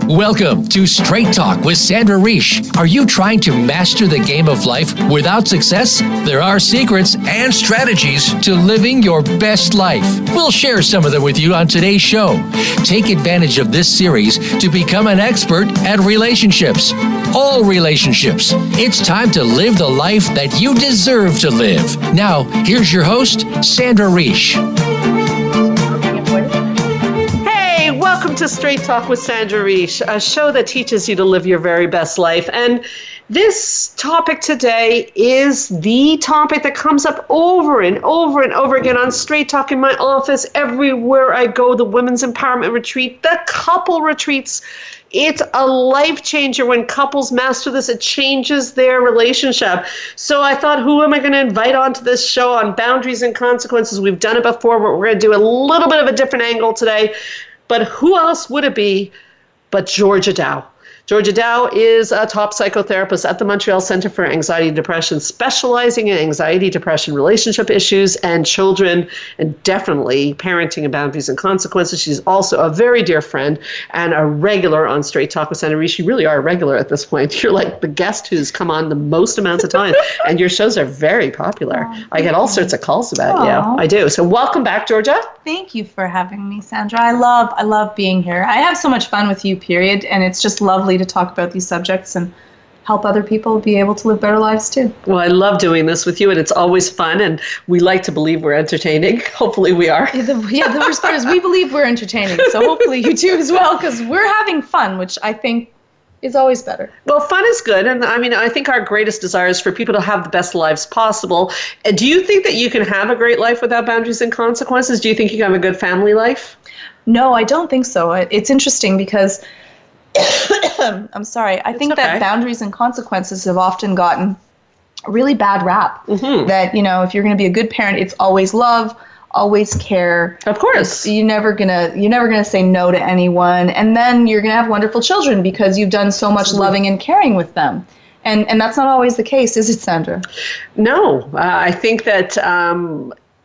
Welcome to Straight Talk with Sandra Reish. Are you trying to master the game of life without success? There are secrets and strategies to living your best life. We'll share some of them with you on today's show. Take advantage of this series to become an expert at relationships. All relationships. It's time to live the life that you deserve to live. Now, here's your host, Sandra Reish. Welcome to Straight Talk with Sandra Reish, a show that teaches you to live your very best life. And this topic today is the topic that comes up over and over and over again on Straight Talk in my office, everywhere I go, the Women's Empowerment Retreat, the couple retreats. It's a life changer when couples master this. It changes their relationship. So I thought, who am I going to invite onto this show on boundaries and consequences? We've done it before, but we're going to do a little bit of a different angle today. But who else would it be but Georgia Dow? Georgia Dow is a top psychotherapist at the Montreal Center for Anxiety and Depression, specializing in anxiety, depression, relationship issues, and children, and definitely parenting and boundaries and consequences. She's also a very dear friend and a regular on Straight Talk with Sandra Reish. You really are a regular at this point. You're like the guest who's come on the most amounts of time, and your shows are very popular. I get all sorts of calls about you. I do. So welcome back, Georgia. Thank you for having me, Sandra. I love being here. I have so much fun with you, period, and it's just lovely to talk about these subjects and help other people be able to live better lives too. Well, I love doing this with you, and it's always fun, and we like to believe we're entertaining. Hopefully we are. The worst part is we believe we're entertaining, so hopefully you do as well, because we're having fun, which I think is always better. Well, fun is good, and I think our greatest desire is for people to have the best lives possible. Do you think that you can have a great life without boundaries and consequences? Do you think you can have a good family life? No, I don't think so. It's interesting because I'm sorry. I think that boundaries and consequences have often gotten a really bad rap. Mm-hmm. That, if you're going to be a good parent, it's always love, always care. Of course. You're never gonna say no to anyone, and then you're gonna have wonderful children because you've done so much loving and caring with them. And that's not always the case, is it, Sandra? No, I think that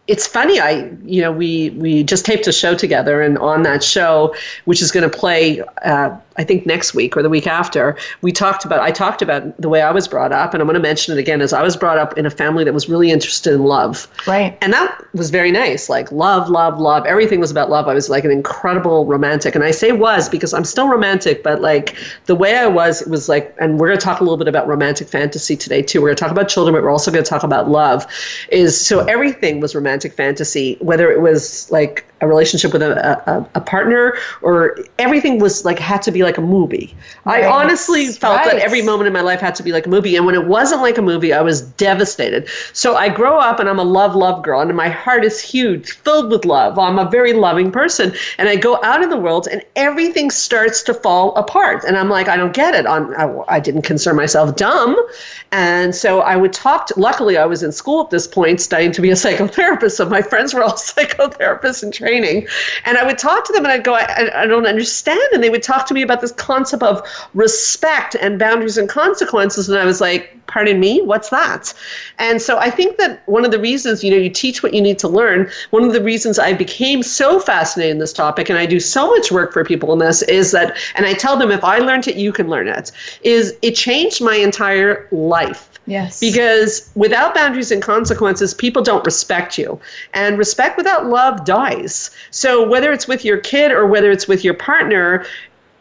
it's funny. We just taped a show together, and on that show, which is going to play, I think next week or the week after, I talked about the way I was brought up, and I'm going to mention it again, as I was brought up in a family that was really interested in love. Right. And that was very nice. Like love, love, love. Everything was about love. I was like an incredible romantic. And I say was because I'm still romantic, but like the way I was, it was like, and we're going to talk a little bit about romantic fantasy today too. We're going to talk about children, but we're also going to talk about love. So everything was romantic fantasy, whether it was like a relationship with a partner, or everything was like, had to be like a movie. Right. I honestly felt that every moment in my life had to be like a movie. And when it wasn't like a movie, I was devastated. So I grow up and I'm a love girl, and my heart is huge, filled with love. I'm a very loving person. And I go out in the world and everything starts to fall apart. And I'm like, I don't get it. I didn't consider myself dumb. And so I would luckily I was in school at this point studying to be a psychotherapist. So my friends were all psychotherapists in training. And I would talk to them and I'd go, I don't understand. And they would talk to me about this concept of respect and boundaries and consequences. And I was like, pardon me, what's that? And so I think that one of the reasons, you teach what you need to learn. One of the reasons I became so fascinated in this topic, and I do so much work for people in this, is that, and I tell them, if I learned it, you can learn it, is it changed my entire life. Yes. Because without boundaries and consequences, people don't respect you. And respect without love dies. So whether it's with your kid or whether it's with your partner,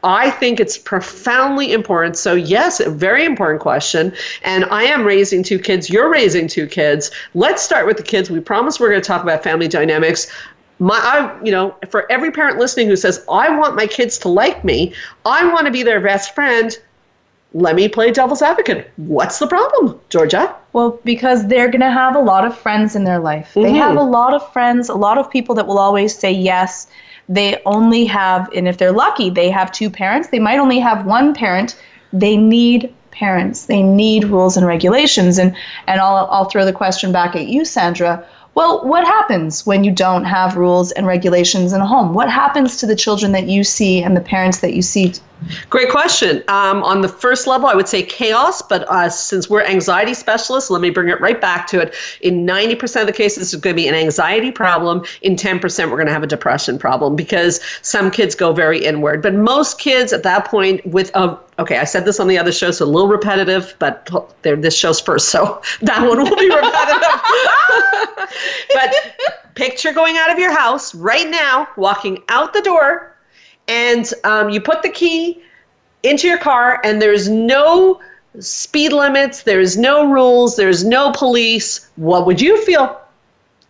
I think it's profoundly important. So yes, a very important question. And I am raising 2 kids. You're raising 2 kids. Let's start with the kids. We promise we're going to talk about family dynamics. For every parent listening who says, I want my kids to like me, I want to be their best friend, let me play devil's advocate. What's the problem, Georgia? Well, because they're going to have a lot of friends in their life. Mm-hmm. They have a lot of friends, a lot of people that will always say yes. They only have, and if they're lucky, they have 2 parents. They might only have 1 parent. They need parents. They need rules and regulations. And I'll throw the question back at you, Sandra. Well, what happens when you don't have rules and regulations in a home? What happens to the children that you see and the parents that you see Great question. On the first level, I would say chaos, but since we're anxiety specialists, let me bring it right back to it. In 90% of the cases, it's going to be an anxiety problem. In 10%, we're going to have a depression problem because some kids go very inward. But most kids at that point okay, I said this on the other show, so a little repetitive, but this show's first, so that one will be repetitive. But picture going out of your house right now, walking out the door, and you put the key into your car, and there's no speed limits, there's no rules, there's no police. What would you feel?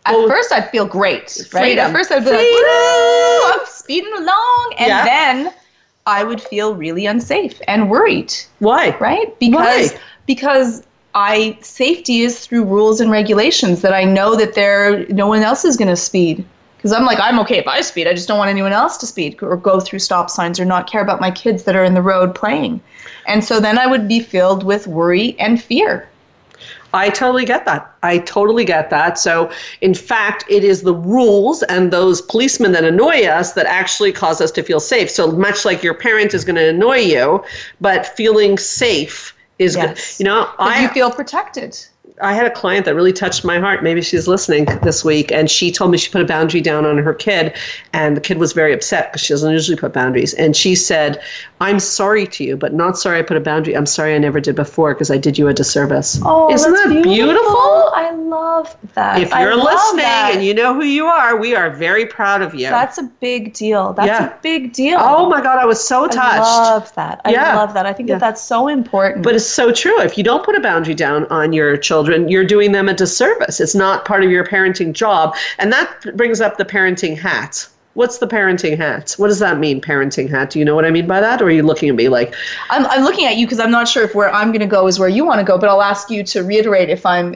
At first, I'd feel great, right? Freedom. At first, I'd be like, woo, I'm speeding along. And then I would feel really unsafe and worried. Why? Right? Why? Because safety is through rules and regulations that I know that no one else is going to speed. Because I'm okay if I speed. I just don't want anyone else to speed or go through stop signs or not care about my kids that are in the road playing. And so then I would be filled with worry and fear. I totally get that. So, in fact, it is the rules and those policemen that annoy us that actually cause us to feel safe. So much like your parent is going to annoy you, but feeling safe is good. You feel protected. I had a client that really touched my heart. Maybe she's listening this week. And she told me she put a boundary down on her kid. And the kid was very upset because she doesn't usually put boundaries. And she said, I'm sorry to you, but not sorry I put a boundary. I'm sorry I never did before because I did you a disservice. Oh, isn't that beautiful? I love that. If you're listening and you know who you are, we are very proud of you. That's a big deal. That's a big deal. Oh, my God. I was so touched. I love that. I love that. I think that's so important. But it's so true. If you don't put a boundary down on your children, you're doing them a disservice. It's not part of your parenting job. And that brings up the parenting hat. What's the parenting hat? What does that mean, parenting hat? Do you know what I mean by that? Or are you looking at me like... I'm looking at you because I'm not sure if where I'm going to go is where you want to go, but I'll ask you to reiterate if I'm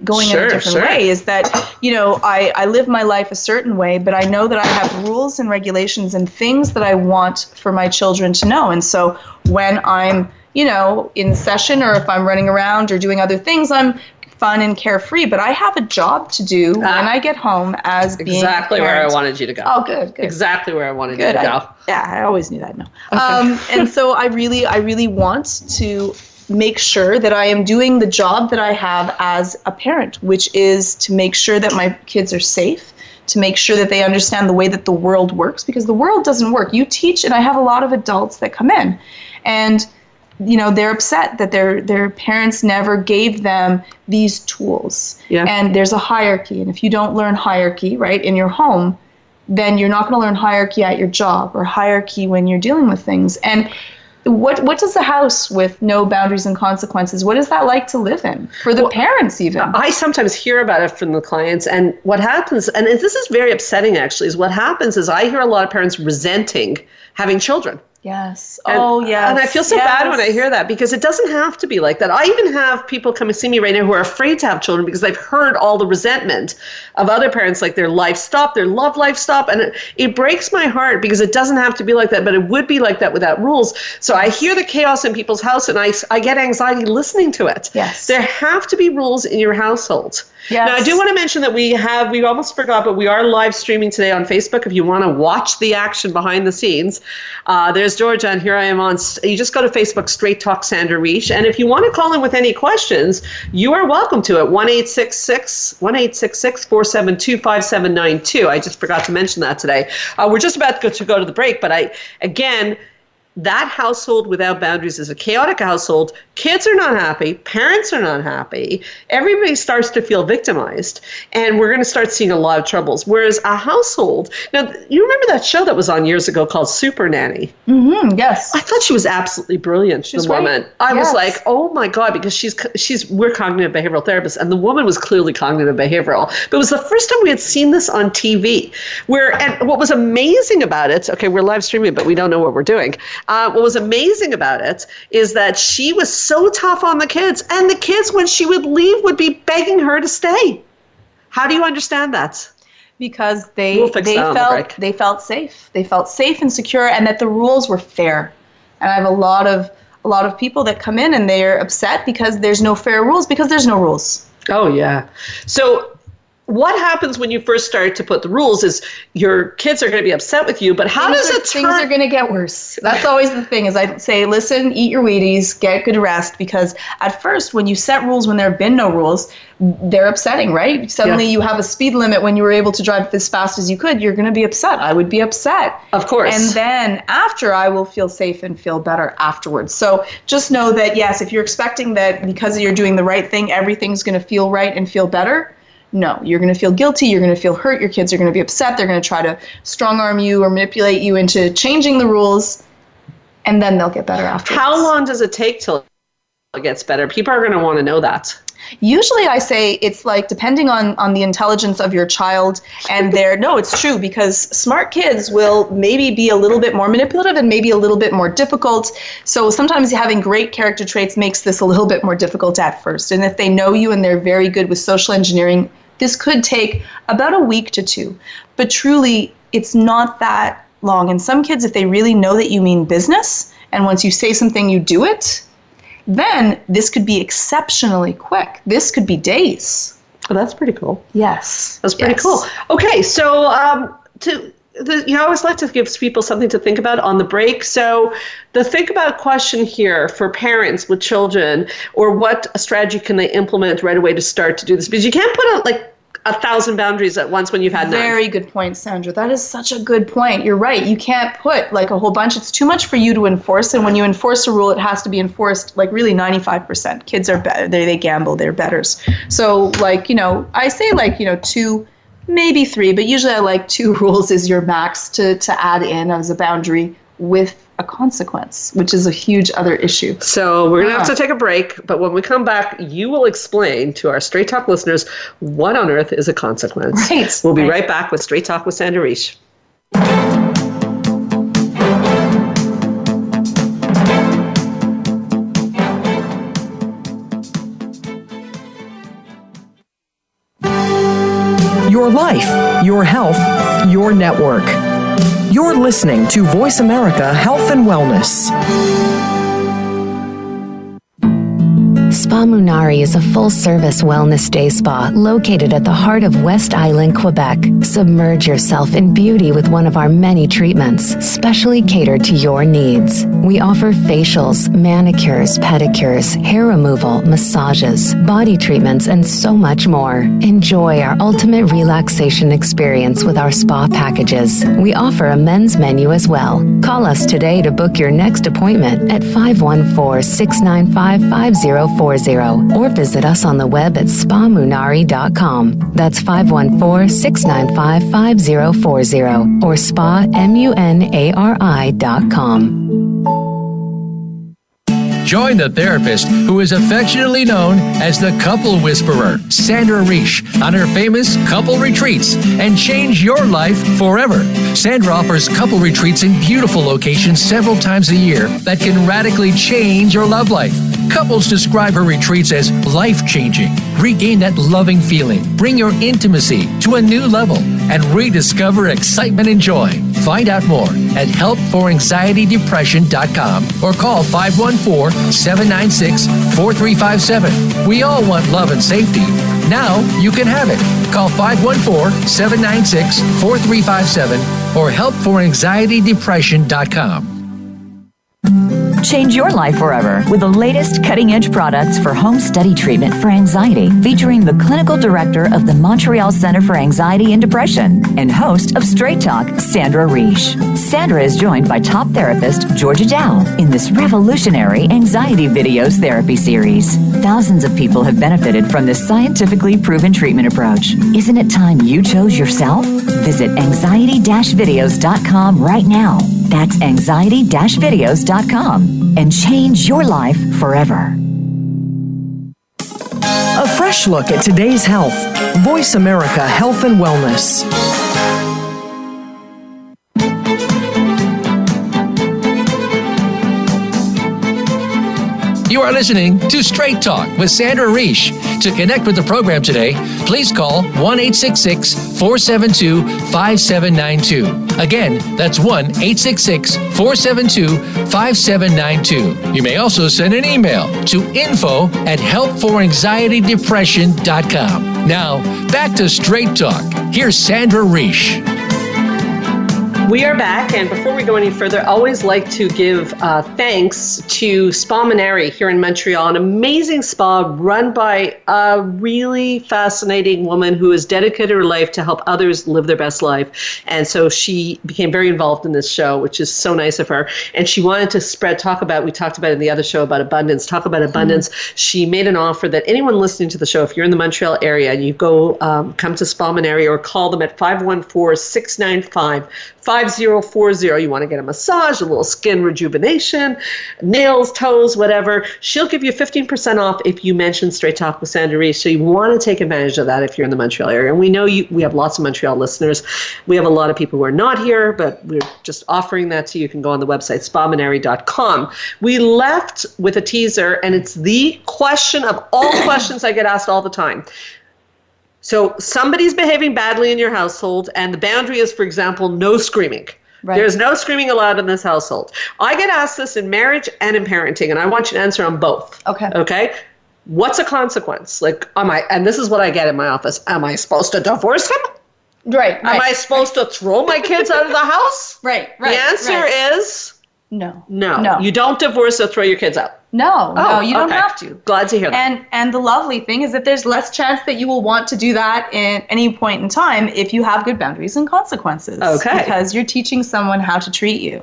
going in a different way, is that, I live my life a certain way, but I know that I have rules and regulations and things that I want for my children to know. And so when I'm, in session or if I'm running around or doing other things, I'm fun and carefree, but I have a job to do when I get home as being exactly where I wanted you to go. Oh, good. Exactly where I wanted you to go. I always knew that. No. Okay. And so I really want to make sure that I am doing the job that I have as a parent, which is to make sure that my kids are safe, to make sure that they understand the way that the world works, because the world doesn't work. You teach, and I have a lot of adults that come in, and they're upset that their parents never gave them these tools. Yeah. And there's a hierarchy. And if you don't learn hierarchy, right, in your home, then you're not going to learn hierarchy at your job or hierarchy when you're dealing with things. And what does a house with no boundaries and consequences, what is that like to live in for the parents even? I sometimes hear about it from the clients, and what happens, and this is very upsetting actually, is what happens is I hear a lot of parents resenting having children. Yes. And I feel so bad when I hear that, because it doesn't have to be like that. I even have people come and see me right now who are afraid to have children because they've heard all the resentment of other parents, like their life stopped, their love life stopped. And it breaks my heart because it doesn't have to be like that, but it would be like that without rules. So I hear the chaos in people's house and I get anxiety listening to it. Yes. There have to be rules in your household. Yes. Now, I do want to mention that we almost forgot, but we are live streaming today on Facebook if you want to watch the action behind the scenes. There's Georgia, and here I am you just go to Facebook, Straight Talk Sandra Reich. And if you want to call in with any questions, you are welcome to it. 1-866-472-5792. I just forgot to mention that today. We're just about to go to the break, but that household without boundaries is a chaotic household. Kids are not happy. Parents are not happy. Everybody starts to feel victimized. And we're going to start seeing a lot of troubles. Whereas a household, now, you remember that show that was on years ago called Super Nanny? Mm-hmm, yes. I thought she was absolutely brilliant, the woman. I was like, oh my God, because we're cognitive behavioral therapists, and the woman was clearly cognitive behavioral. But it was the first time we had seen this on TV. And what was amazing about it, okay, we're live streaming, but we don't know what we're doing. What was amazing about it is that she was so tough on the kids, and the kids, when she would leave, would be begging her to stay. How do you understand that? Because they felt safe. They felt safe and secure, and that the rules were fair. And I have a lot of people that come in and they're upset because there's no fair rules, because there's no rules. Oh yeah. So what happens when you first start to put the rules is your kids are going to be upset with you, but how does it turn? Things are going to get worse. That's always the thing, is I say, listen, eat your Wheaties, get good rest, because at first when you set rules when there have been no rules, they're upsetting, right? Suddenly you have a speed limit when you were able to drive as fast as you could, you're going to be upset. I would be upset. Of course. And then after, I will feel safe and feel better afterwards. So just know that, yes, if you're expecting that because you're doing the right thing, everything's going to feel right and feel better, no, you're going to feel guilty, you're going to feel hurt, your kids are going to be upset, they're going to try to strong-arm you or manipulate you into changing the rules, and then they'll get better afterwards. How long does it take till it gets better? People are going to want to know that. Usually I say it's like depending on the intelligence of your child and no, it's true, because smart kids will maybe be a little bit more manipulative and maybe a little bit more difficult. So sometimes having great character traits makes this a little bit more difficult at first. And if they know you and they're very good with social engineering, this could take about a week to 2. But truly, it's not that long. And some kids, if they really know that you mean business, and once you say something, you do it, then this could be exceptionally quick. This could be days. Oh, that's pretty cool. Yes. That's pretty cool. Okay, so I always like to give people something to think about on the break. So the think about question here for parents with children, or what strategy can they implement right away to start to do this? Because you can't put out 1,000 boundaries at once when you've had 9. Very good point, Sandra. That is such a good point. You're right. You can't put a whole bunch. It's too much for you to enforce. And when you enforce a rule, it has to be enforced really 95%. Kids are better. They gamble. They're betters. So I say 2, maybe 3, but usually I like 2 rules is your max to add in as a boundary with a consequence, which is a huge other issue. So we're going to have to take a break, but when we come back, you will explain to our Straight Talk listeners what on earth is a consequence. Right. We'll be right back with Straight Talk with Sandra Reish. Your life, your health, your network. You're listening to Voice America Health and Wellness. Spa Munari is a full-service wellness day spa located at the heart of West Island, Quebec. Submerge yourself in beauty with one of our many treatments, specially catered to your needs. We offer facials, manicures, pedicures, hair removal, massages, body treatments, and so much more. Enjoy our ultimate relaxation experience with our spa packages. We offer a men's menu as well. Call us today to book your next appointment at 514-695-5040 or visit us on the web at spamunari.com. That's 514-695-5040 or spamunari.com. Join the therapist who is affectionately known as the Couple Whisperer, Sandra Reish, on her famous couple retreats, and change your life forever. Sandra offers couple retreats in beautiful locations several times a year that can radically change your love life. Couples describe her retreats as life-changing. Regain that loving feeling, bring your intimacy to a new level, and rediscover excitement and joy. Find out more at helpforanxietydepression.com or call 514-796-4357. We all want love and safety. Now you can have it. Call 514-796-4357 or helpforanxietydepression.com. Change your life forever with the latest cutting-edge products for home study treatment for anxiety, featuring the clinical director of the Montreal Center for Anxiety and Depression and host of Straight Talk, Sandra Reish. Sandra is joined by top therapist Georgia Dow in this revolutionary anxiety videos therapy series. Thousands of people have benefited from this scientifically proven treatment approach. Isn't it time you chose yourself? Visit anxiety-videos.com right now. That's anxiety-videos.com and change your life forever. A fresh look at today's health. Voice America Health and Wellness. You are listening to Straight Talk with Sandra Reish. To connect with the program today, please call 1-866-472-5792. Again, that's 1-866-472-5792. You may also send an email to info@helpforanxietydepression.com. Now, back to Straight Talk. Here's Sandra Reish. We are back, and before we go any further, I always like to give thanks to Spa Nanny here in Montreal, an amazing spa run by a really fascinating woman who has dedicated her life to help others live their best life. And so she became very involved in this show, which is so nice of her. And she wanted to we talked about in the other show about abundance, talk about abundance. She made an offer that anyone listening to the show, if you're in the Montreal area and you go come to Spa Nanny or call them at 514-695-5040. You want to get a massage, a little skin rejuvenation, nails, toes, whatever. She'll give you 15% off if you mention Straight Talk with Sandra Reish. So you want to take advantage of that if you're in the Montreal area. And we know we have lots of Montreal listeners. We have a lot of people who are not here, but we're just offering that to you. You can go on the website, spamanary.com. We left with a teaser, and it's the question of all questions I get asked all the time. So somebody's behaving badly in your household, and the boundary is, for example, no screaming. Right. There's no screaming allowed in this household. I get asked this in marriage and in parenting, and I want you to answer on both. Okay? What's a consequence? And this is what I get in my office. Am I supposed to divorce him? Right. Am I supposed to throw my kids out of the house? Right. The answer is no. You don't divorce or throw your kids out. No, you don't have to. Glad to hear that. And the lovely thing is that there's less chance that you will want to do that at any point in time if you have good boundaries and consequences. Okay. Because you're teaching someone how to treat you.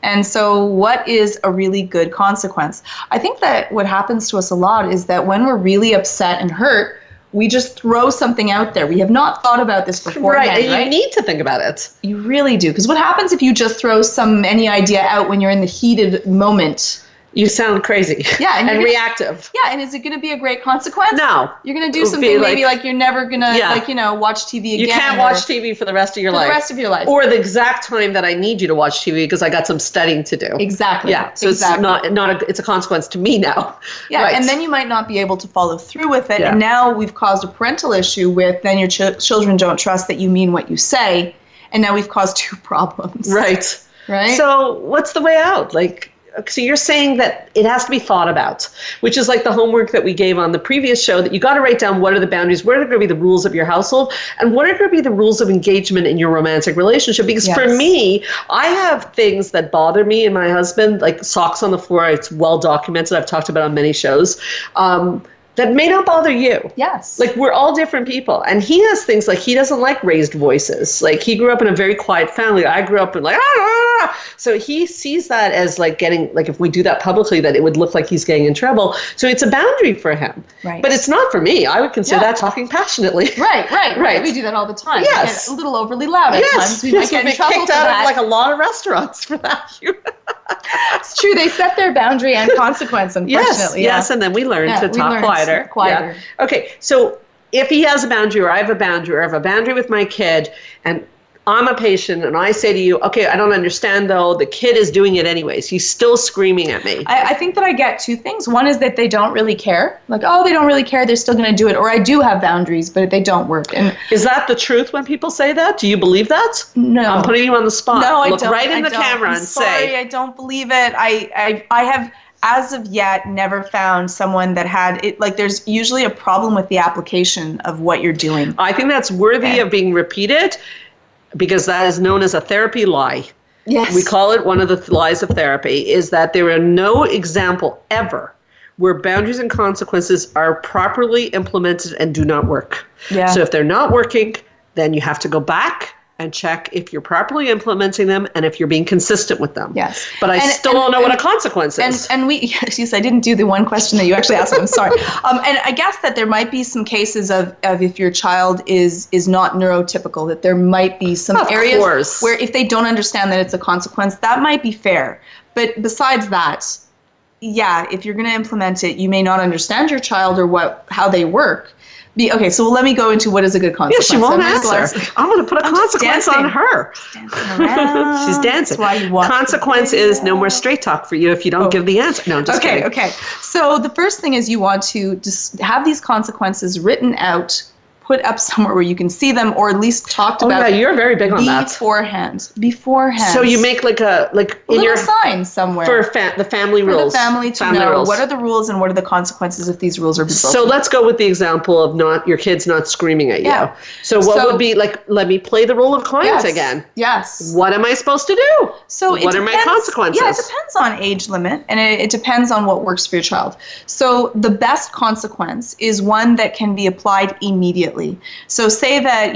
And so what is a really good consequence? I think that what happens to us a lot is that when we're really upset and hurt, we just throw something out there. We have not thought about this beforehand, right? And you need to think about it. You really do. Because what happens if you just throw any idea out when you're in the heated moment? You sound crazy. Yeah, and reactive. Yeah, and is it going to be a great consequence? No. You're going to do something maybe like you're never going to watch TV again. You can't watch TV for the rest of your life. For the rest of your life. Or the exact time that I need you to watch TV because I got some studying to do. Exactly. Yeah. So it's it's a consequence to me now. Yeah, right. And then you might not be able to follow through with it. Yeah. And now we've caused a parental issue with then your children don't trust that you mean what you say, and now we've caused two problems. Right. So what's the way out? So you're saying that it has to be thought about, which is like the homework that we gave on the previous show, that you got to write down what are the boundaries, what are going to be the rules of your household, and what are going to be the rules of engagement in your romantic relationship. Because for me, I have things that bother me in my husband, like socks on the floor. It's well documented. I've talked about it on many shows. That may not bother you. Yes. We're all different people. And he has things like he doesn't like raised voices. He grew up in a very quiet family. I grew up in So he sees that as getting, if we do that publicly, that it would look like he's getting in trouble. So it's a boundary for him. Right. But it's not for me. I would consider that talking passionately. Right. We do that all the time. Yes. We get a little overly loud at times. We might get in trouble kicked for that. Out of a lot of restaurants for that. It's true. They set their boundary and consequence, unfortunately. Yes, and then we learn to talk quieter. Yeah. Okay, so if he has a boundary or I have a boundary or I have a boundary with my kid and I'm a patient and I say to you, okay, I don't understand though, the kid is doing it anyways. He's still screaming at me. I think that I get two things. One is that they don't really care. They don't really care. They're still going to do it. Or I do have boundaries, but they don't work. And is that the truth when people say that? Do you believe that? No. I'm putting you on the spot. No, I don't. Look right in the camera and say. Sorry, I don't believe it. I have, as of yet, never found someone that had it. There's usually a problem with the application of what you're doing. I think that's worthy of being repeated, because that is known as a therapy lie. Yes. We call it one of the lies of therapy, is that there are no example ever where boundaries and consequences are properly implemented and do not work. Yeah. So if they're not working, then you have to go back and check if you're properly implementing them and if you're being consistent with them. Yes. But I still don't know what a consequence is. And yes, I didn't do the one question that you actually asked. I'm sorry. And I guess that there might be some cases of if your child is not neurotypical, that there might be some areas where if they don't understand that it's a consequence, that might be fair. But besides that, if you're going to implement it, you may not understand your child or how they work. Okay, so let me go into what is a good consequence. Yeah, she won't answer. I'm going to put a consequence on her. She's dancing. That's why you watch. Consequence is no more straight talk for you if you don't give the answer. No, I'm just kidding. Okay. So the first thing is you want to just have these consequences written out, put up somewhere where you can see them, or at least talked about. Oh yeah, you're very big on that. Beforehand. So you make like a in your sign somewhere for the family rules. For the family to know rules. What are the rules and what are the consequences if these rules are broken. So let's go with the example of your kids not screaming at you. Yeah. So what would be like? Let me play the role of client again. Yes. What am I supposed to do? So what are my consequences? Yeah, it depends on age limit, and it depends on what works for your child. So the best consequence is one that can be applied immediately. So say that,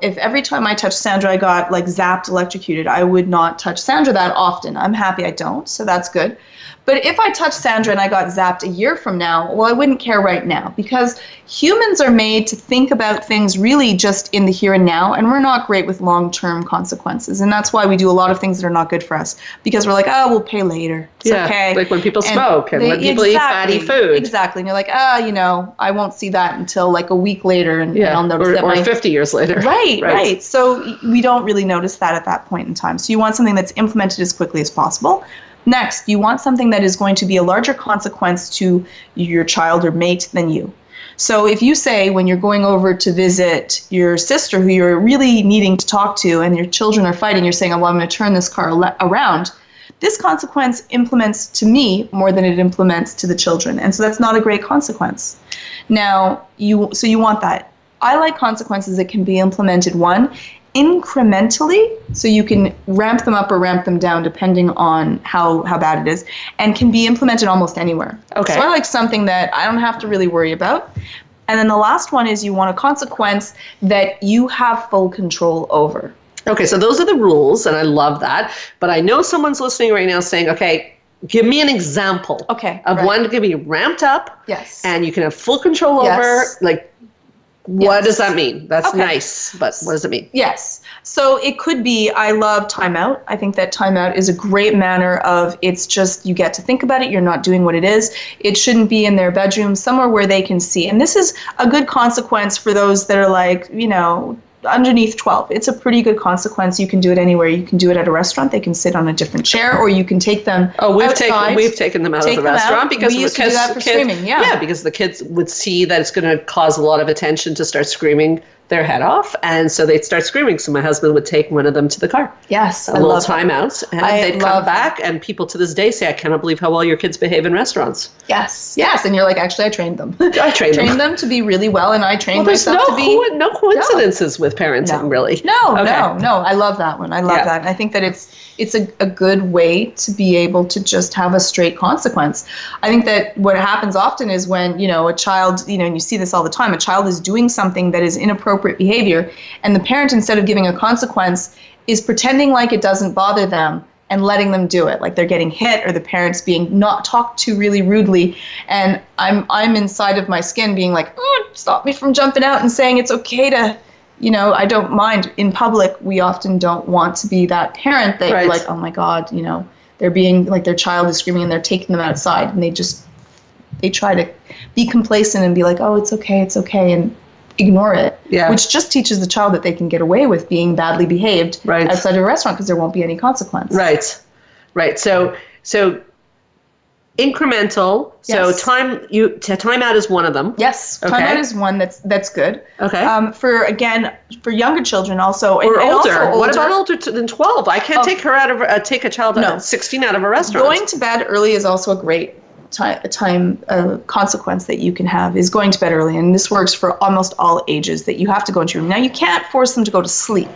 if every time I touched Sandra, I got like zapped, electrocuted, I would not touch Sandra that often. I'm happy I don't, so that's good. But if I touched Sandra and I got zapped a year from now, well, I wouldn't care right now, because humans are made to think about things really just in the here and now, and we're not great with long-term consequences. And that's why we do a lot of things that are not good for us, because we're like, we'll pay later. It's okay. Like when people smoke and when people eat fatty food. Exactly. And you're like, I won't see that until like a week later, and I'll notice that. Or 50 years later. Right. So we don't really notice that at that point in time. So you want something that's implemented as quickly as possible. Next, you want something that is going to be a larger consequence to your child or mate than you. So if you say when you're going over to visit your sister who you're really needing to talk to and your children are fighting, you're saying, I'm going to turn this car around. This consequence implements to me more than it implements to the children. And so that's not a great consequence. Now, you want that. I like consequences that can be implemented, incrementally, so you can ramp them up or ramp them down depending on how bad it is, and can be implemented almost anywhere. Okay. So I like something that I don't have to really worry about. And then the last one is you want a consequence that you have full control over. Okay, so those are the rules, and I love that. But I know someone's listening right now saying, okay, give me an example of one that can be ramped up, and you can have full control over, like, what does that mean? That's nice, but what does it mean? Yes. So it could be, I love timeout. I think that timeout is a great manner of, it's just, you get to think about it, you're not doing what it is. It shouldn't be in their bedroom, somewhere where they can see. And this is a good consequence for those that are like, underneath 12. It's a pretty good consequence. You can do it anywhere. You can do it at a restaurant. They can sit on a different chair, or you can take them outside. We've taken them out of the restaurant because we used to do that for screaming. Yeah, because the kids would see that it's going to cause a lot of attention to start screaming their head off, and so they'd start screaming. So my husband would take one of them to the car. Yes, a little timeout, and they'd come back. And people to this day say, "I cannot believe how well your kids behave in restaurants." Yes, and you're like, actually, I trained them. I trained them to be really well, and I trained myself to be. No coincidences with parenting, really. No. I love that one. I love that, and I think that it's a good way to be able to just have a straight consequence. I think that what happens often is when a child, and you see this all the time, a child is doing something that is inappropriate behavior, and the parent, instead of giving a consequence, is pretending like it doesn't bother them and letting them do it, like they're getting hit or the parent's being not talked to really rudely, and I'm inside of my skin being like, stop me from jumping out and saying it's okay to, I don't mind. In public, we often don't want to be that parent that you're like, oh my God, they're being like, their child is screaming and they're taking them outside, and they try to be complacent and be like, oh, it's okay, and ignore it, which just teaches the child that they can get away with being badly behaved outside of a restaurant because there won't be any consequence. Right. So incremental. Yes. So timeout is one of them. Yes, okay. Timeout is one that's good. Okay. For younger children also, or older. What about older than 12? I can't take a child at 16 out of a restaurant. Going to bed early is also a great consequence that you can have, is going to bed early, and this works for almost all ages, that you have to go into your room. Now, you can't force them to go to sleep,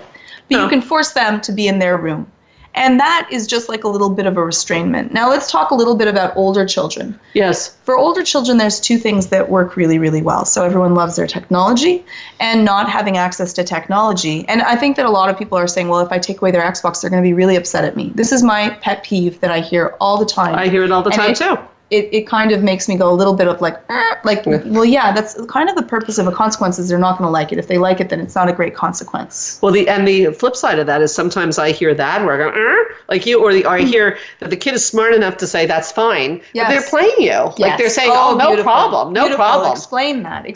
but you can force them to be in their room, and that is just like a little bit of a restrainment. Now, let's talk a little bit about older children. Yes. For older children, there's two things that work really, really well. So everyone loves their technology and not having access to technology. And I think that a lot of people are saying, well, if I take away their Xbox, they're going to be really upset at me. This is my pet peeve that I hear all the time. I hear it all the time, too. It kind of makes me go a little bit of well, yeah, that's kind of the purpose of a consequence, is they're not going to like it. If they like it, then it's not a great consequence. Well, the flip side of that is sometimes I hear that where I go, like you, or I hear that the kid is smart enough to say that's fine, but they're playing you. Like they're saying, no problem, no problem. Explain that.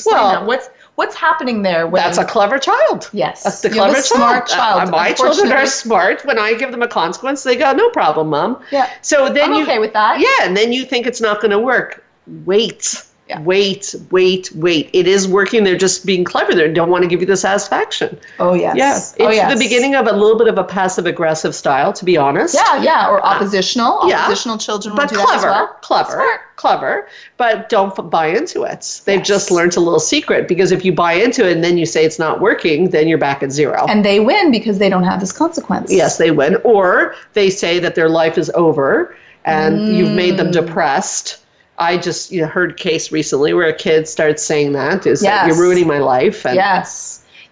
what's happening there? That's a clever child. Yes. That's the clever smart child. My children are smart. When I give them a consequence, they go, no problem, Mom. Yeah. So then I'm okay with that. Yeah, and then you think it's not going to work. Wait. Yeah. Wait. It is working. They're just being clever. They don't want to give you the satisfaction. Oh, yes. Yeah. It's the beginning of a little bit of a passive-aggressive style, to be honest. Yeah. Or oppositional. Oppositional children will do that as well. Clever. But don't buy into it. They've just learned a little secret, because if you buy into it and then you say it's not working, then you're back at zero. And they win because they don't have this consequence. Yes, they win. Or they say that their life is over and you've made them depressed. I just heard a case recently where a kid started saying that, that you're ruining my life. And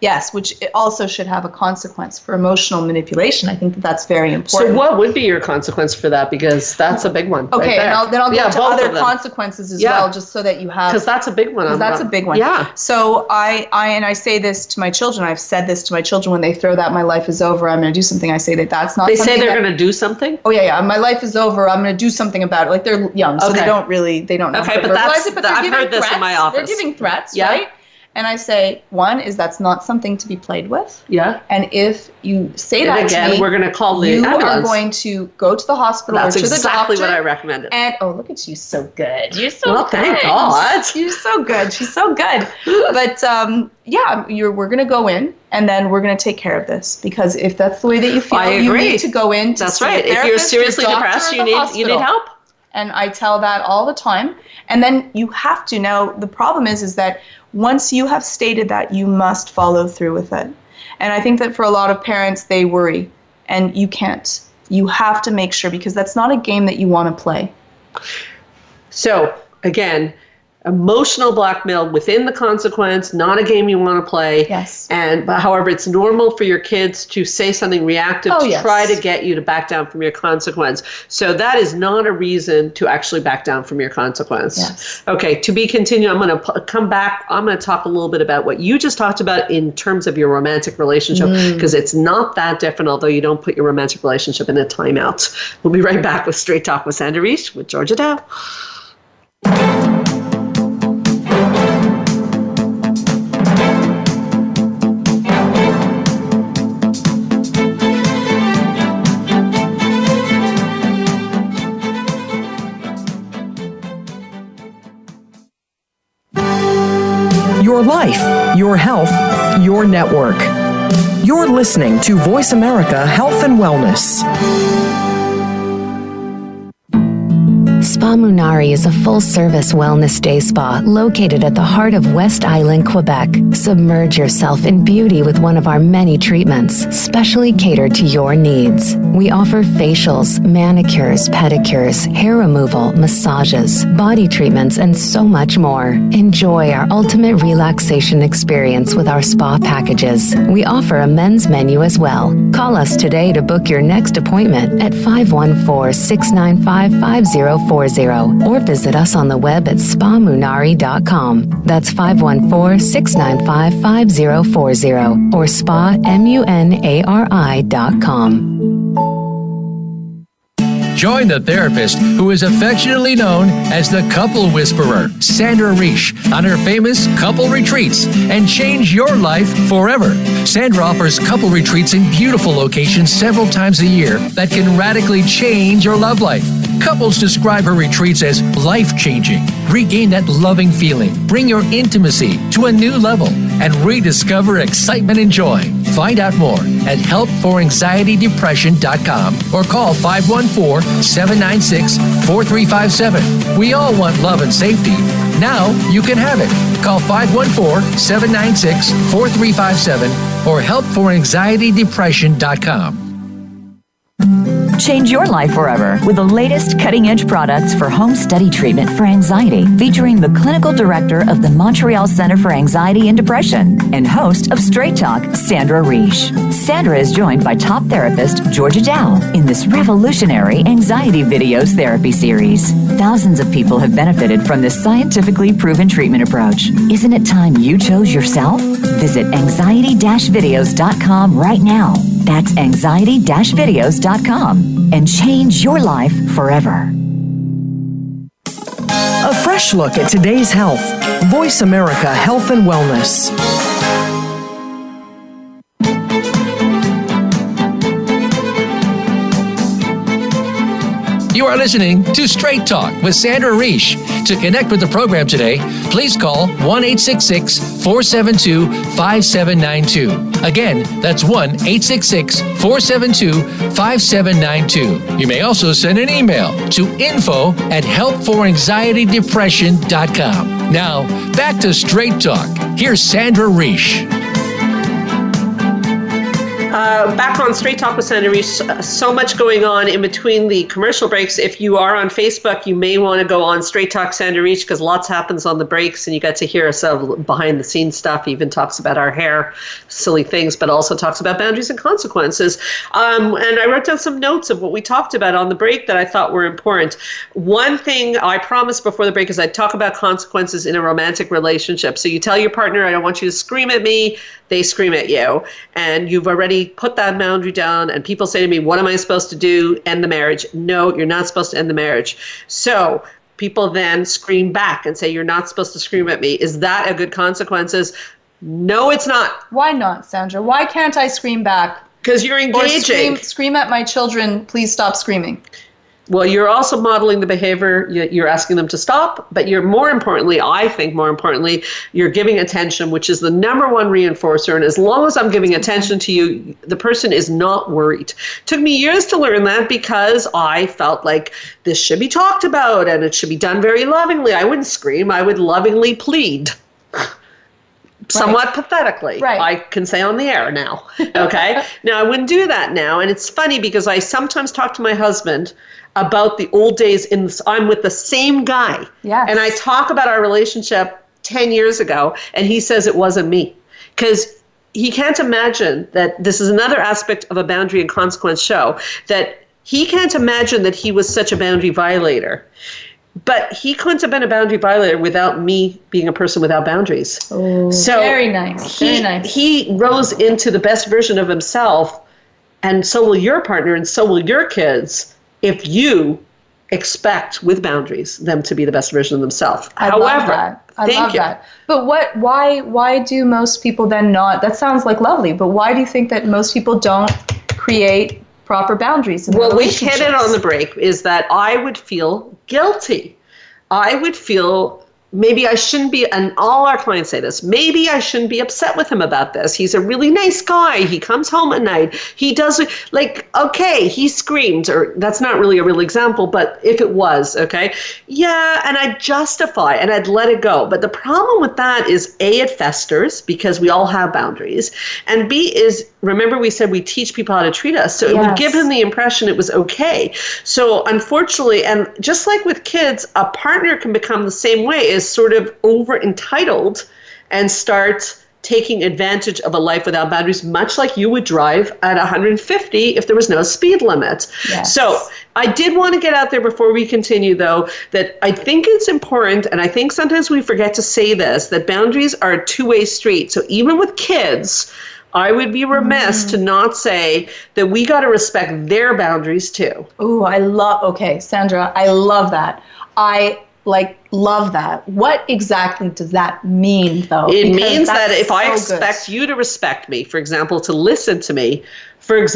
Yes, which it also should have a consequence for emotional manipulation. I think that's very important. So what would be your consequence for that? Because that's a big one. Okay, right and then I'll get to other consequences as well, just so that you have... Because that's a big one. That's a big one. Yeah. So I say this to my children. I've said this to my children when they throw that my life is over, I'm going to do something. I say that's not They something say they're going to do something? Oh, yeah. My life is over. I'm going to do something about it. Like, they're young, so they don't know how to verbalize it, but I've heard this in my office. They're giving threats, right? And I say, one is that's not something to be played with. Yeah. And if you say that to me, we're going to call the ambulance. You are going to go to the hospital or to the doctor. That's exactly what I recommended. And, look at you, so good. You're so good. Thank God. You're so good. She's so good. But, we're going to go in, and then we're going to take care of this. Because if that's the way that you feel, you need to go in to see a therapist. If you're seriously depressed, you need help. And I tell that all the time. And then you have to. Now, the problem is that once you have stated that, you must follow through with it. And I think that for a lot of parents, they worry. And you can't. You have to make sure, because that's not a game that you want to play. So, again, emotional blackmail within the consequence, not a game you want to play. Yes. But however, it's normal for your kids to say something reactive to try to get you to back down from your consequence. So that is not a reason to actually back down from your consequence. Yes. Okay, to be continued, I'm going to come back. I'm going to talk a little bit about what you just talked about in terms of your romantic relationship, because it's not that different, although you don't put your romantic relationship in a timeout. We'll be right back with Straight Talk with Sandra Reich with Georgia Dow. Your life, your health, your network. You're listening to Voice America Health and Wellness. Spa Munari is a full-service wellness day spa located at the heart of West Island, Quebec. Submerge yourself in beauty with one of our many treatments, specially catered to your needs. We offer facials, manicures, pedicures, hair removal, massages, body treatments, and so much more. Enjoy our ultimate relaxation experience with our spa packages. We offer a men's menu as well. Call us today to book your next appointment at 514-695-5040 or visit us on the web at spamunari.com. That's 514-695-5040 or spamunari.com. Join the therapist who is affectionately known as the Couple Whisperer, Sandra Reich, on her famous couple retreats, and change your life forever. Sandra offers couple retreats in beautiful locations several times a year that can radically change your love life. Couples describe her retreats as life-changing. Regain that loving feeling, bring your intimacy to a new level, and rediscover excitement and joy. Find out more at helpforanxietydepression.com or call 514-796-4357. We all want love and safety. Now you can have it. Call 514-796-4357 or helpforanxietydepression.com. Change your life forever with the latest cutting-edge products for home study treatment for anxiety, featuring the clinical director of the Montreal Center for Anxiety and Depression and host of Straight Talk, Sandra Reich. Sandra is joined by top therapist Georgia Dow in this revolutionary anxiety videos therapy series. Thousands of people have benefited from this scientifically proven treatment approach. Isn't it time you chose yourself? Visit anxiety-videos.com right now. That's anxiety-videos.com and change your life forever. A fresh look at today's health. Voice America Health and Wellness. You are listening to Straight Talk with Sandra Reish. To connect with the program today, please call 1-866-472-5792. Again, that's 1-866-472-5792. You may also send an email to info@helpforanxietydepression.com. Now, back to Straight Talk. Here's Sandra Reish. Back on Straight Talk with Sandra Reish, so much going on in between the commercial breaks. If you are on Facebook, you may want to go on Straight Talk Sandra Reish because lots happens on the breaks and you get to hear us behind the scenes stuff. Even talks about our hair, silly things, but also talks about boundaries and consequences. And I wrote down some notes of what we talked about on the break that I thought were important. One thing I promised before the break is I'd talk about consequences in a romantic relationship. So you tell your partner, I don't want you to scream at me. They scream at you. And you've already put that boundary down. And people say to me, what am I supposed to do? End the marriage. No, you're not supposed to end the marriage. So people then scream back and say, you're not supposed to scream at me. Is that a good consequences? No, it's not. Why not, Sandra? Why can't I scream back? Because you're engaging. Or scream at my children, please stop screaming. Well, you're also modeling the behavior. You're asking them to stop, but you're more importantly, you're giving attention, which is the number one reinforcer. And as long as I'm giving attention to you, the person is not worried. Took me years to learn that because I felt like this should be talked about and it should be done very lovingly. I wouldn't scream. I would lovingly plead. Somewhat pathetically, right. I can say on the air now. Okay. Now, I wouldn't do that now. And it's funny because I sometimes talk to my husband about the old days. I'm with the same guy. Yes. And I talk about our relationship 10 years ago, and he says it wasn't me. Because he can't imagine that this is another aspect of a boundary and consequence show, that he can't imagine that he was such a boundary violator. But he couldn't have been a boundary violator without me being a person without boundaries. Oh, so very nice. Very nice. He rose into the best version of himself, and so will your partner, and so will your kids, if you expect, with boundaries, them to be the best version of themselves. I love that. But why do most people then not? That sounds like lovely, but why do you think that most people don't create proper boundaries in their relationships? We hit it on the break, is that I would feel guilty. I would feel maybe I shouldn't be, and all our clients say this, maybe I shouldn't be upset with him about this. He's a really nice guy. He comes home at night. He does, okay, he screamed, or that's not really a real example, but if it was, okay, yeah, and I'd justify and I'd let it go. But the problem with that is, A, it festers because we all have boundaries, and B is, remember we said we teach people how to treat us, so it would give him the impression it was okay. So unfortunately, and just like with kids, a partner can become the same way, is sort of over entitled and start taking advantage of a life without boundaries, much like you would drive at 150 if there was no speed limit. Yes. So I did want to get out there before we continue, though, that I think it's important, and I think sometimes we forget to say this, that boundaries are a two-way street. So even with kids, I would be remiss to not say that we got to respect their boundaries too. Oh, okay, Sandra, I love that. I love that. What exactly does that mean, though? It means that if I expect you to respect me, for example, to listen to me, I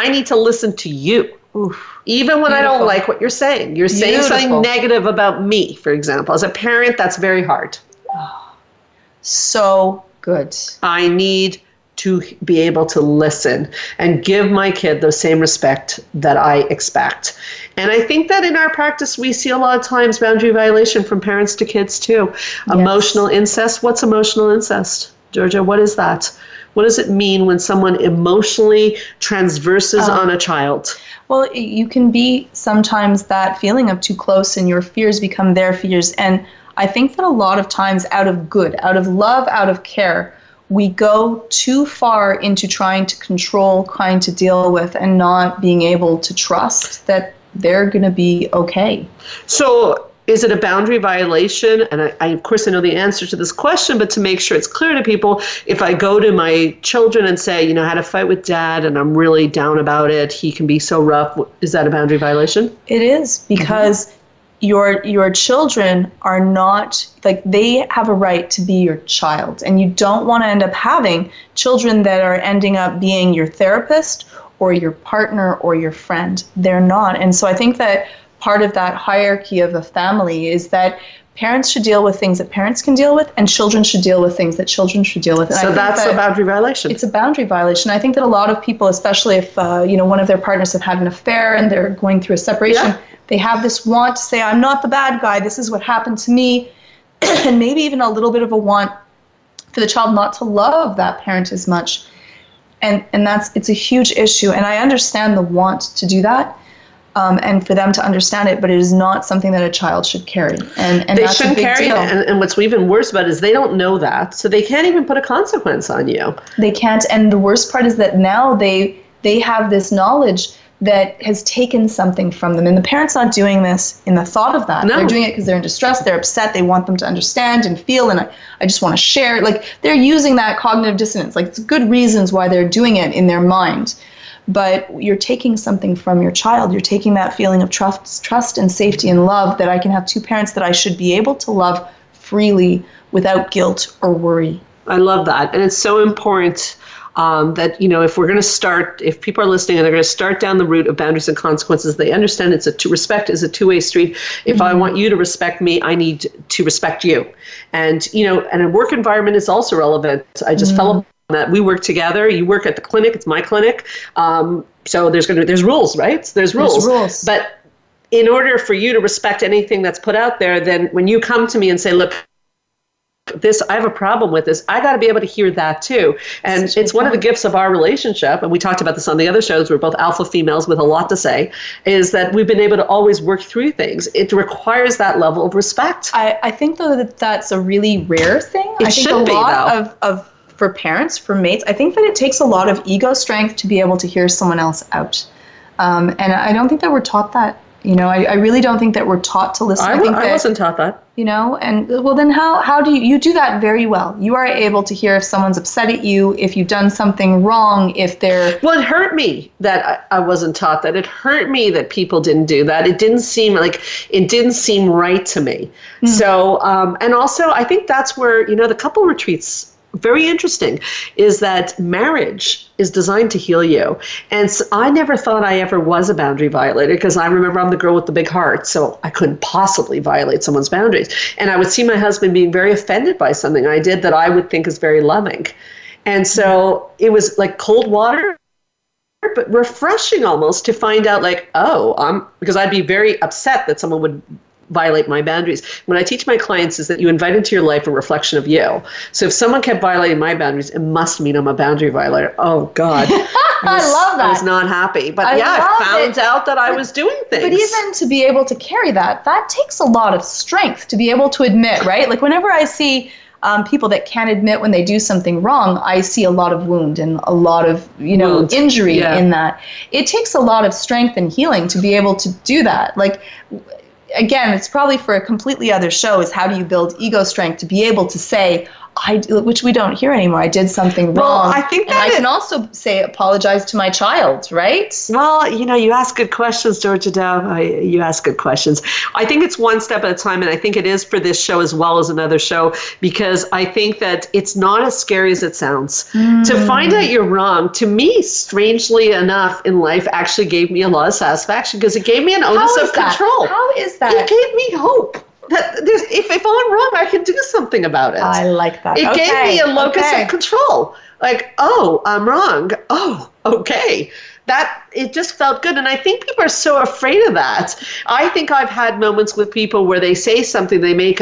need to listen to you. Oof, even when I don't like what you're saying. You're saying something negative about me, for example. As a parent, that's very hard. Oh, so good. I need to be able to listen and give my kid the same respect that I expect. And I think that in our practice, we see a lot of times boundary violation from parents to kids too. Yes. Emotional incest. What's emotional incest? Georgia, what is that? What does it mean when someone emotionally transverses on a child? Well, you can be sometimes that feeling of too close and your fears become their fears. And I think that a lot of times out of love, out of care, we go too far into trying to control, trying to deal with, and not being able to trust that they're going to be okay. So is it a boundary violation? And I, of course, I know the answer to this question, but to make sure it's clear to people, if I go to my children and say, I had a fight with dad and I'm really down about it, he can be so rough, is that a boundary violation? It is, because your children are not, like, they have a right to be your child, and you don't want to end up having children that are ending up being your therapist or your partner or your friend. They're not. And so I think that part of that hierarchy of a family is that parents should deal with things that parents can deal with, and children should deal with things that children should deal with. And so that's a boundary violation. It's a boundary violation. I think that a lot of people, especially if one of their partners have had an affair and they're going through a separation, they have this want to say, I'm not the bad guy, this is what happened to me, and maybe even a little bit of a want for the child not to love that parent as much. And it's a huge issue, and I understand the want to do that. And for them to understand it, but it is not something that a child should carry. And they that's shouldn't a big carry deal. it. And what's even worse about it is they don't know that, so they can't even put a consequence on you. They can't. And the worst part is that now they have this knowledge that has taken something from them. And the parent's not doing this in the thought of that. No. They're doing it because they're in distress, they're upset, they want them to understand and feel, and I just want to share. Like, they're using that cognitive dissonance. Like, it's good reasons why they're doing it in their mind. But you're taking something from your child. You're taking that feeling of trust and safety and love, that I can have two parents that I should be able to love freely without guilt or worry. I love that. And it's so important that, if we're going to start, if people are listening and they're going to start down the route of boundaries and consequences, they understand respect is a two-way street. If I want you to respect me, I need to respect you. And, and a work environment is also relevant. I just fell upon that. We work together. You work at the clinic. It's my clinic. So there's rules, right? There's rules. But in order for you to respect anything that's put out there, then when you come to me and say, look, I have a problem with this, I got to be able to hear that too. And it's one of the gifts of our relationship, and we talked about this on the other shows, we're both alpha females with a lot to say, is that we've been able to always work through things. It requires that level of respect. I think, though, that that's a really rare thing. It I think should be, a lot of for parents, for mates, I think that it takes a lot of ego strength to be able to hear someone else out. And I don't think that we're taught that. I really don't think that we're taught to listen. I wasn't taught that. And well, then how do you do that very well? You are able to hear if someone's upset at you, if you've done something wrong, if they're... Well, it hurt me that I wasn't taught that. It hurt me that people didn't do that. It didn't seem right to me. Mm-hmm. So, and also I think that's where, the couple retreats, very interesting, is that marriage is designed to heal you. And so I never thought I ever was a boundary violator, because I remember I'm the girl with the big heart, so I couldn't possibly violate someone's boundaries. And I would see my husband being very offended by something I did that I would think is very loving. And so it was like cold water, but refreshing almost to find out, like, because I'd be very upset that someone would violate my boundaries. What I teach my clients is that you invite into your life a reflection of you. So if someone kept violating my boundaries, it must mean I'm a boundary violator. Oh, God. I love that. I was not happy. But I found out that I was doing things. But even to be able to carry that takes a lot of strength to be able to admit, right? Like, whenever I see people that can't admit when they do something wrong, I see a lot of wound and a lot of, injury in that. It takes a lot of strength and healing to be able to do that. Like, again, it's probably for a completely other show, is how do you build ego strength to be able to say, which we don't hear anymore, I did something wrong. Well, I think that I can also say, apologize to my child, right? Well, you ask good questions, Georgia Dow. You ask good questions. I think it's one step at a time, and I think it is for this show as well as another show, because I think that it's not as scary as it sounds. To find out you're wrong, to me, strangely enough, in life actually gave me a lot of satisfaction, because it gave me an onus of control. How is that? It gave me hope. That if I'm wrong, I can do something about it. I like that. It gave me a locus of control. Like, I'm wrong. Oh, okay. That it just felt good. And I think people are so afraid of that. I think I've had moments with people where they say something, they make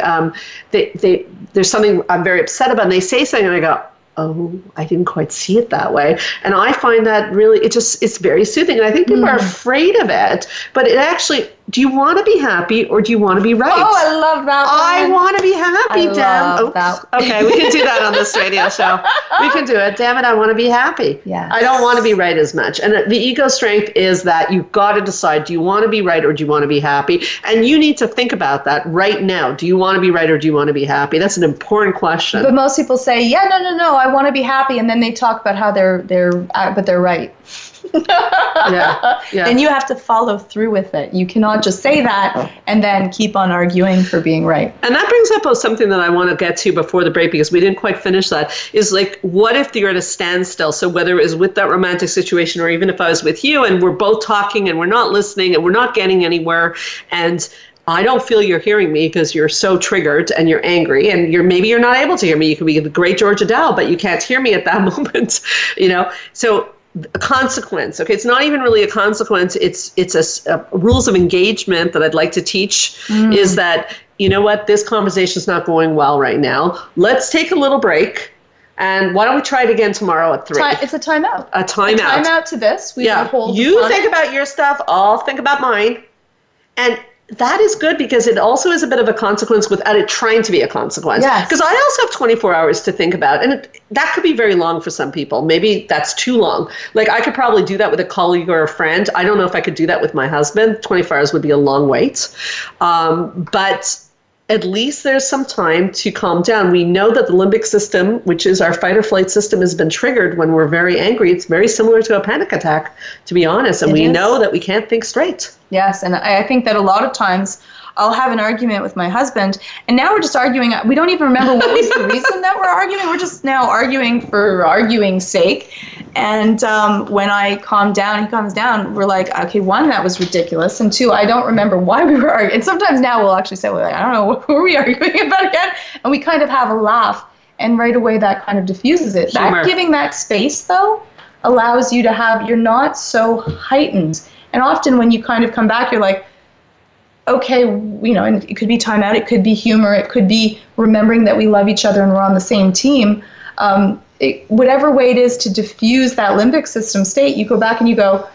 there's something I'm very upset about, and they say something, and I go, oh, I didn't quite see it that way. And I find that really, it's very soothing. And I think people are afraid of it, but it actually, do you want to be happy or do you want to be right? Oh, I love that one. I want to be happy, love that. Okay, we can do that on this radio show. We can do it. Damn it, I want to be happy. Yes. I don't want to be right as much. And the ego strength is that you've got to decide, do you want to be right or do you want to be happy? And you need to think about that right now. Do you want to be right or do you want to be happy? That's an important question. But most people say, no, I want to be happy. And then they talk about how they're right. Yeah. Then you have to follow through with it. You cannot just say that and then keep on arguing for being right. And that brings up something that I want to get to before the break, because we didn't quite finish that, is like, what if you're at a standstill? So whether it was with that romantic situation, or even if I was with you and we're both talking and we're not listening and we're not getting anywhere, and I don't feel you're hearing me because you're so triggered and you're angry, and maybe you're not able to hear me. You could be the great Georgia Dow, but you can't hear me at that moment, So a consequence, okay? It's not even really a consequence. It's a rules of engagement that I'd like to teach is that, you know what, this conversation is not going well right now. Let's take a little break. And why don't we try it again tomorrow at 3? It's a timeout. A timeout. A timeout to this. You think about your stuff. I'll think about mine. And that is good, because it also is a bit of a consequence without it trying to be a consequence. Yes. Because I also have 24 hours to think about, and that could be very long for some people. Maybe that's too long. Like, I could probably do that with a colleague or a friend. I don't know if I could do that with my husband. 24 hours would be a long wait. But at least there's some time to calm down. We know that the limbic system, which is our fight or flight system, has been triggered when we're very angry. It's very similar to a panic attack, to be honest. And we know that we can't think straight. Yes, and I think that a lot of times I'll have an argument with my husband, and now we're just arguing. We don't even remember what was the reason that we're arguing. We're just now arguing for arguing's sake. And when I calm down, he calms down, we're like, okay, 1, that was ridiculous. And 2, I don't remember why we were arguing. And sometimes now we'll actually say, well, I don't know, what were we arguing about again? And we kind of have a laugh, and right away that kind of diffuses it. That, giving that space, though, allows you to you're not so heightened. And often when you kind of come back, you're like, okay, and it could be timeout, it could be humor, it could be remembering that we love each other and we're on the same team. Whatever way it is to diffuse that limbic system state, you go back and you go,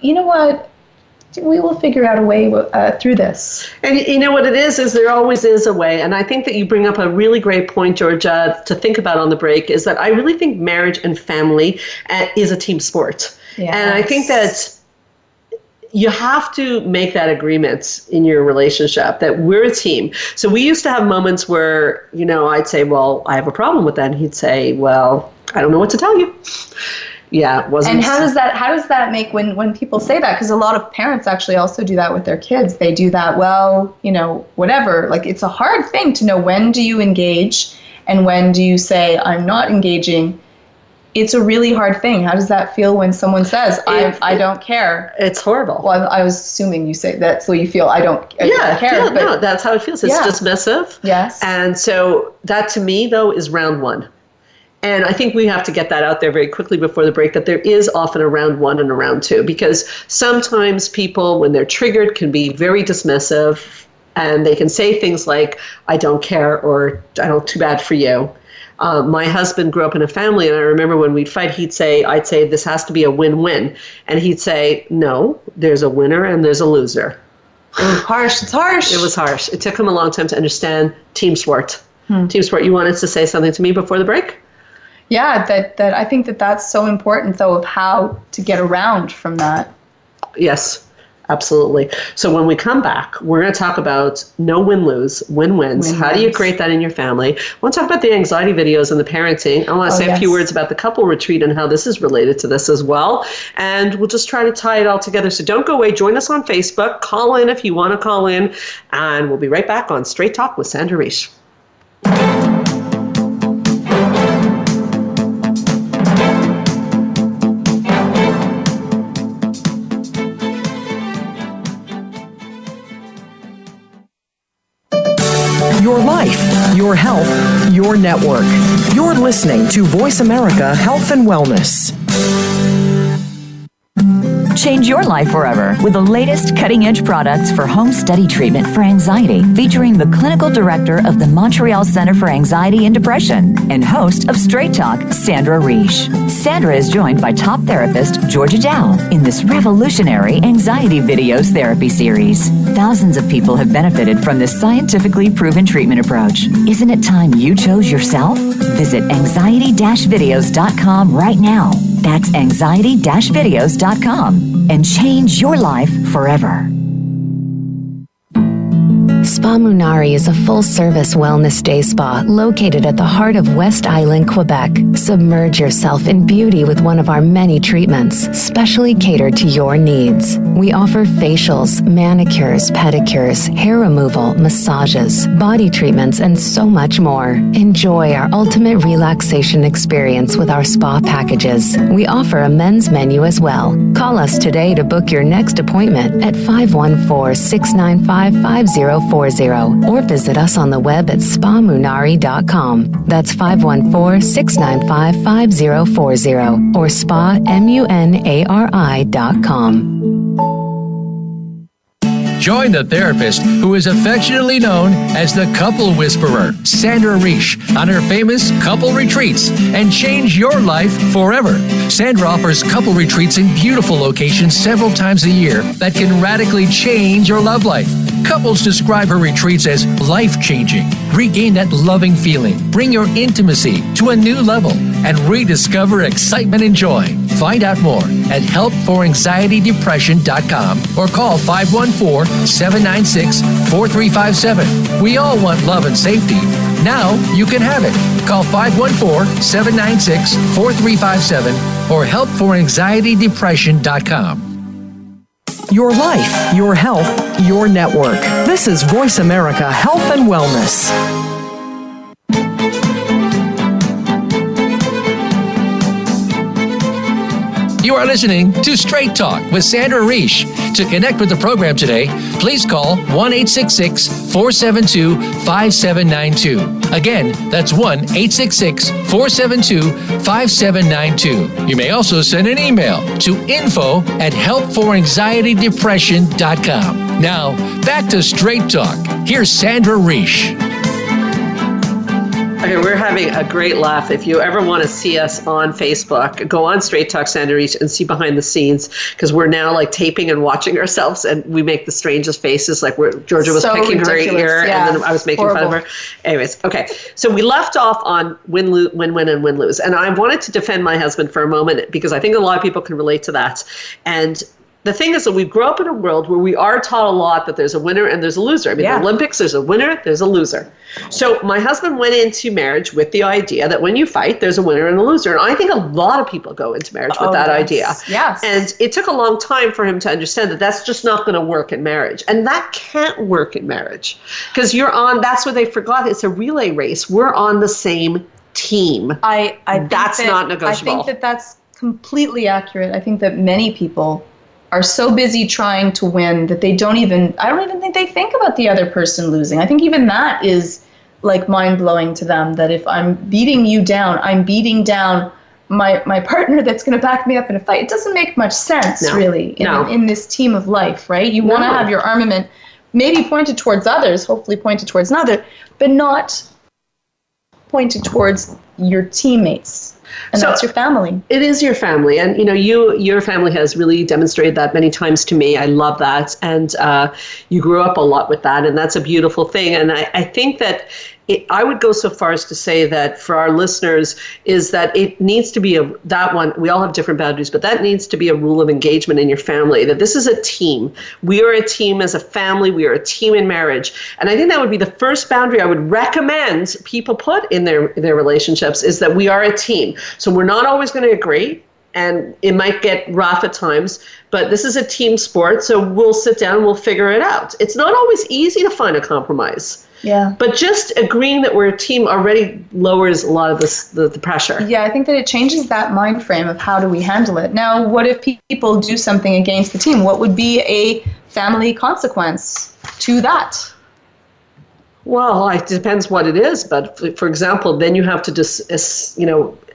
you know what, we will figure out a way through this. And you know what it is there always is a way. And I think that you bring up a really great point, Georgia, to think about on the break, is that I really think marriage and family is a team sport. Yes. And I think that you have to make that agreement in your relationship that we're a team. So we used to have moments where, I'd say, well, I have a problem with that. And he'd say, well, I don't know what to tell you. Yeah, it wasn't. And how does that make when people say that? Because a lot of parents actually also do that with their kids. They do that, well, whatever. Like, it's a hard thing to know, when do you engage and when do you say, I'm not engaging? It's a really hard thing. How does that feel when someone says, I don't care? It's horrible. Well, I was assuming you say that's what you feel. I don't care. No, that's how it feels. It's dismissive. Yes. And so that, to me, though, is round 1. And I think we have to get that out there very quickly before the break, that there is often a round 1 and a round 2, because sometimes people, when they're triggered, can be very dismissive, and they can say things like, I don't care, or I don't, too bad for you. My husband grew up in a family, and I remember when we'd fight, I'd say, this has to be a win-win. And he'd say, no, there's a winner and there's a loser. Harsh. It's harsh. It was harsh. It took him a long time to understand team sport. Team sport. You wanted to say something to me before the break? Yeah, that I think that's so important, though, of how to get around from that. Yes. Absolutely. So when we come back, we're going to talk about no win-lose, win-wins. How do you create that in your family? I want to talk about the anxiety videos and the parenting. I want to say a few words about the couple retreat and how this is related to this as well. And we'll just try to tie it all together. So don't go away. Join us on Facebook. Call in if you want to call in. And we'll be right back on Straight Talk with Sandra Reish. Your life, your health, your network. You're listening to Voice America Health and Wellness. Change your life forever with the latest cutting-edge products for home study treatment for anxiety, featuring the clinical director of the Montreal Center for Anxiety and Depression and host of Straight Talk, Sandra Reish. Sandra is joined by top therapist Georgia Dow in this revolutionary anxiety videos therapy series. Thousands of people have benefited from this scientifically proven treatment approach. Isn't it time you chose yourself? Visit anxiety-videos.com right now. That's anxiety-videos.com and change your life forever. Spa Munari is a full-service wellness day spa located at the heart of West Island, Quebec. Submerge yourself in beauty with one of our many treatments, specially catered to your needs. We offer facials, manicures, pedicures, hair removal, massages, body treatments, and so much more. Enjoy our ultimate relaxation experience with our spa packages. We offer a men's menu as well. Call us today to book your next appointment at 514-695-5040 or visit us on the web at spamunari.com. That's 514-695-5040 or spamunari.com. Join the therapist who is affectionately known as the Couple Whisperer, Sandra Reish, on her famous couple retreats and change your life forever. Sandra offers couple retreats in beautiful locations several times a year that can radically change your love life. Couples describe her retreats as life-changing. Regain that loving feeling, bring your intimacy to a new level, and rediscover excitement and joy. Find out more at helpforanxietydepression.com or call 514-796-4357. We all want love and safety. Now you can have it. Call 514-796-4357 or helpforanxietydepression.com. Your life, your health, your network. This is Voice America Health and Wellness. You are listening to Straight Talk with Sandra Reish. To connect with the program today, please call 1-866-472-5792. Again, that's 1-866-472-5792. You may also send an email to info@helpforanxietydepression.com. Now, back to Straight Talk. Here's Sandra Reish. Okay, we're having a great laugh. If you ever want to see us on Facebook, go on Straight Talk Sandra Reish and see behind the scenes, because we're now like taping and watching ourselves, and we make the strangest faces. Like Georgia was so picking ridiculous. her ear, Yeah. and then I was making fun of her. Anyways, okay. So we left off on win-win and win-lose. And I wanted to defend my husband for a moment because I think a lot of people can relate to that. And the thing is that we grow up in a world where we are taught a lot that there's a winner and there's a loser. I mean, the Olympics, there's a winner, there's a loser. So my husband went into marriage with the idea that when you fight, there's a winner and a loser. And I think a lot of people go into marriage with that idea. Yes. And it took a long time for him to understand that that's just not going to work in marriage. And that can't work in marriage because that's what they forgot. It's a relay race. We're on the same team. I think that's not negotiable. I think that that's completely accurate. I think that many people are so busy trying to win that I don't even think they think about the other person losing. I think even that is like mind-blowing to them, that if I'm beating you down, I'm beating down my partner that's going to back me up in a fight. It doesn't make much sense, really, in this team of life, right? You want to have your armament maybe pointed towards others, hopefully pointed towards another, but not pointed towards your teammates. And so that's your family. It is your family. And, your family has really demonstrated that many times to me. I love that. And you grew up a lot with that. And that's a beautiful thing. And I think that I would go so far as to say that for our listeners is that it needs to be we all have different boundaries, but that needs to be a rule of engagement in your family, that this is a team. We are a team as a family. We are a team in marriage. And I think that would be the first boundary I would recommend people put in their relationships, is that we are a team. So we're not always going to agree. And it might get rough at times, but this is a team sport. So we'll sit down and we'll figure it out. It's not always easy to find a compromise. Yeah. But just agreeing that we're a team already lowers a lot of the pressure. Yeah, I think that it changes that mind frame of how do we handle it. Now, what if people do something against the team? What would be a family consequence to that? Well, it depends what it is. But for example, then you have to just,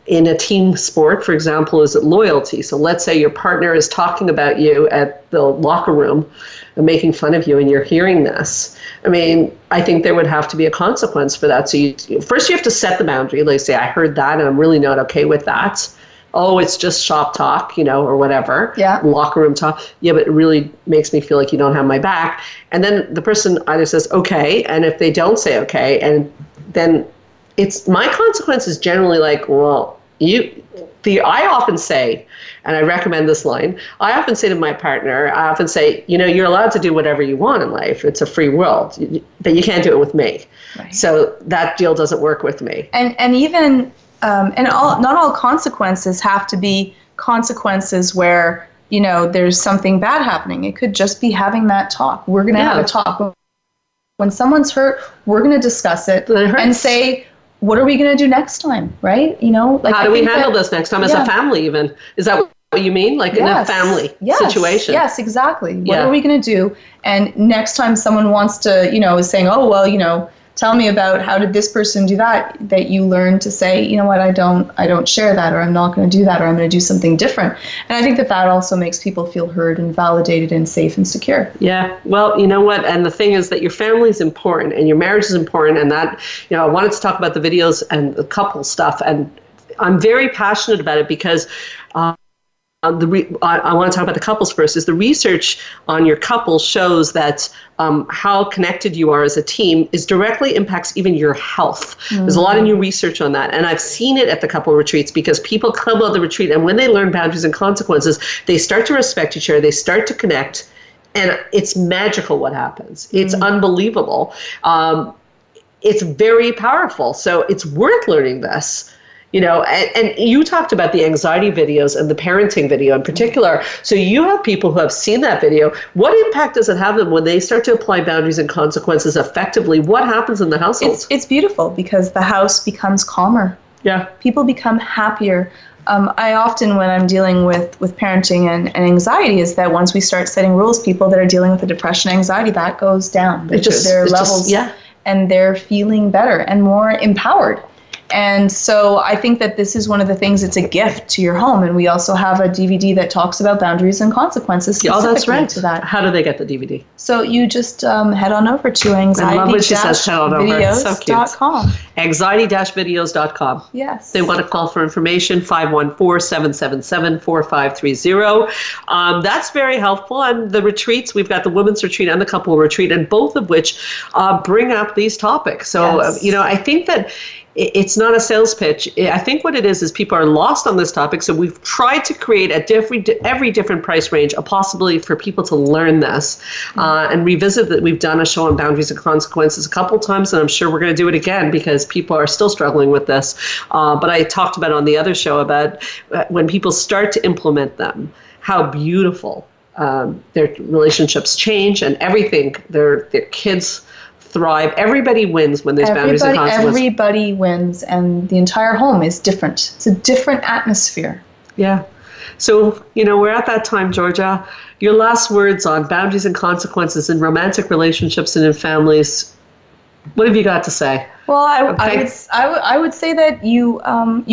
in a team sport, for example, is it loyalty? So let's say your partner is talking about you at the locker room and making fun of you, and you're hearing this. I mean, I think there would have to be a consequence for that. So first you have to set the boundary. Like say, I heard that and I'm really not okay with that. Oh, it's just shop talk, or whatever. Yeah. Locker room talk. Yeah, but it really makes me feel like you don't have my back. And then the person either says, okay, and if they don't say okay, and then my consequence is generally like, well, I often say, and I recommend this line, I often say to my partner, I often say, you're allowed to do whatever you want in life. It's a free world, but you can't do it with me. Right. So that deal doesn't work with me. And even, not all consequences have to be consequences where, there's something bad happening. It could just be having that talk. We're going to have a talk. When someone's hurt, we're going to discuss it and say, what are we going to do next time, right? How do we handle this next time as a family even? Is that what you mean? Like in a family situation? Yes, exactly. What are we going to do? And next time someone wants to, is saying, oh, well, tell me about how did this person do that you learn to say, you know what, I don't share that, or I'm not going to do that, or I'm going to do something different. And I think that also makes people feel heard and validated and safe and secure. Yeah. Well, you know what? And the thing is that your family is important and your marriage is important. And that, I wanted to talk about the videos and the couple stuff. And I'm very passionate about it because I want to talk about the couples first. Is the research on your couple shows that how connected you are as a team is directly impacts even your health. Mm-hmm. There's a lot of new research on that. And I've seen it at the couple retreats because people come out of the retreat and when they learn boundaries and consequences, they start to respect each other. They start to connect. And it's magical what happens. It's unbelievable. It's very powerful. So it's worth learning this. And you talked about the anxiety videos and the parenting video in particular. So you have people who have seen that video. What impact does it have them when they start to apply boundaries and consequences effectively? What happens in the household? It's beautiful because the house becomes calmer. Yeah. People become happier. I often, when I'm dealing with parenting and anxiety, is that once we start setting rules, people that are dealing with the depression, anxiety, that goes down. Their levels, and they're feeling better and more empowered. And so I think that this is one of the things, it's a gift to your home. And we also have a DVD that talks about boundaries and consequences specifically to that. How do they get the DVD? So you just head on over to anxiety-videos.com. Anxiety-videos.com. Yes. They want to call for information, 514-777-4530. That's very helpful. And the retreats, we've got the women's retreat and the couple retreat, and both of which bring up these topics. So, I think that it's not a sales pitch. I think what it is people are lost on this topic. So we've tried to create every different price range, a possibility for people to learn this and revisit that. We've done a show on boundaries and consequences a couple times, and I'm sure we're going to do it again because people are still struggling with this. But I talked about on the other show about when people start to implement them, how beautiful their relationships change and everything. Their kids thrive. Everybody wins when there's boundaries and consequences. Everybody wins, and the entire home is different. It's a different atmosphere. Yeah. So, we're at that time, Georgia. Your last words on boundaries and consequences in romantic relationships and in families. What have you got to say? Well, I would say that you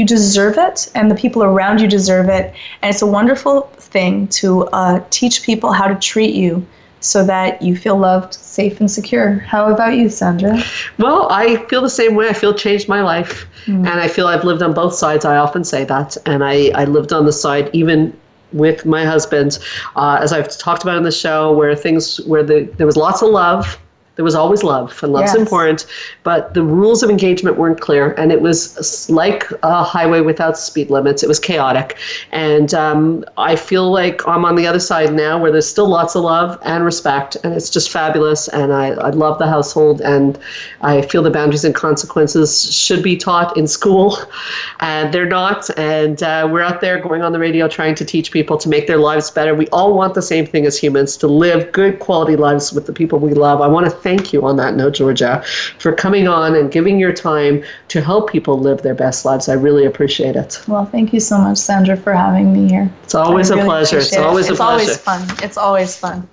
deserve it, and the people around you deserve it, and it's a wonderful thing to teach people how to treat you, so that you feel loved, safe, and secure. How about you, Sandra? Well, I feel the same way. I feel it changed my life. And I feel I've lived on both sides. I often say that. And I lived on the side, even with my husband, as I've talked about in the show, where there was lots of love. There was always love, and love's important, but the rules of engagement weren't clear, and it was like a highway without speed limits. It was chaotic, and I feel like I'm on the other side now, where there's still lots of love and respect, and it's just fabulous, and I love the household, and I feel the boundaries and consequences should be taught in school, and they're not, and we're out there going on the radio trying to teach people to make their lives better. We all want the same thing as humans, to live good quality lives with the people we love. I want to thank you on that note, Georgia, for coming on and giving your time to help people live their best lives. I really appreciate it. Well, thank you so much, Sandra, for having me here. It's always a pleasure. It's always a pleasure. It's always fun.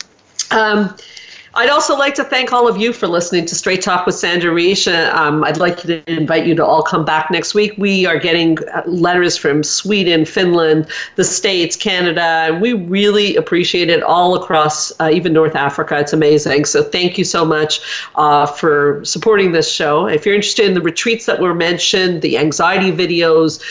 I'd also like to thank all of you for listening to Straight Talk with Sandra Reish. I'd like to invite you to all come back next week. We are getting letters from Sweden, Finland, the States, Canada, and we really appreciate it all across even North Africa. It's amazing. So thank you so much for supporting this show. If you're interested in the retreats that were mentioned, the anxiety videos,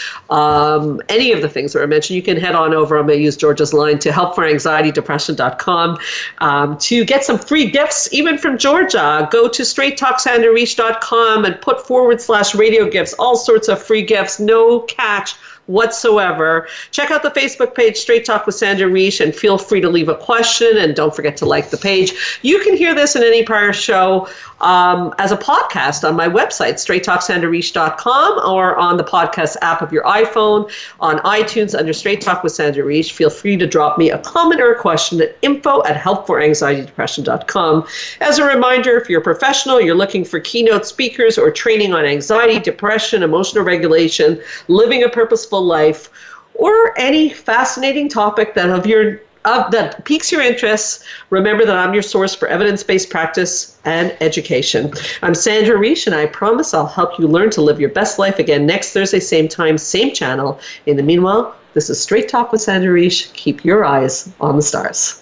any of the things that were mentioned, you can head on over. I'm going to use Georgia's line to helpforanxietydepression.com to get some free gifts, even from Georgia. Go to straighttalksandrareish.com and put /radio gifts, all sorts of free gifts, no catch, whatsoever. Check out the Facebook page, Straight Talk with Sandra Reish, and feel free to leave a question, and don't forget to like the page. You can hear this in any prior show as a podcast on my website, straighttalksandrareish.com, or on the podcast app of your iPhone, on iTunes under Straight Talk with Sandra Reish. Feel free to drop me a comment or a question at info@helpforanxietydepression.com. As a reminder, if you're a professional, you're looking for keynote speakers or training on anxiety, depression, emotional regulation, living a purposeful life, or any fascinating topic that piques your interest, remember that I'm your source for evidence-based practice and education. I'm Sandra Reish, and I promise I'll help you learn to live your best life again next Thursday, same time, same channel. In the meanwhile, this is Straight Talk with Sandra Reish. Keep your eyes on the stars.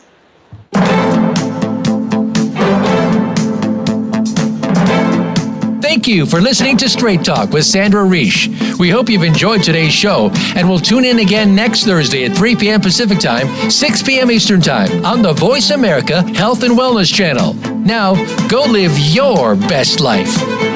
Thank you for listening to Straight Talk with Sandra Reish. We hope you've enjoyed today's show, and we'll tune in again next Thursday at 3 p.m. Pacific Time, 6 p.m. Eastern Time on the Voice America Health and Wellness Channel. Now, go live your best life.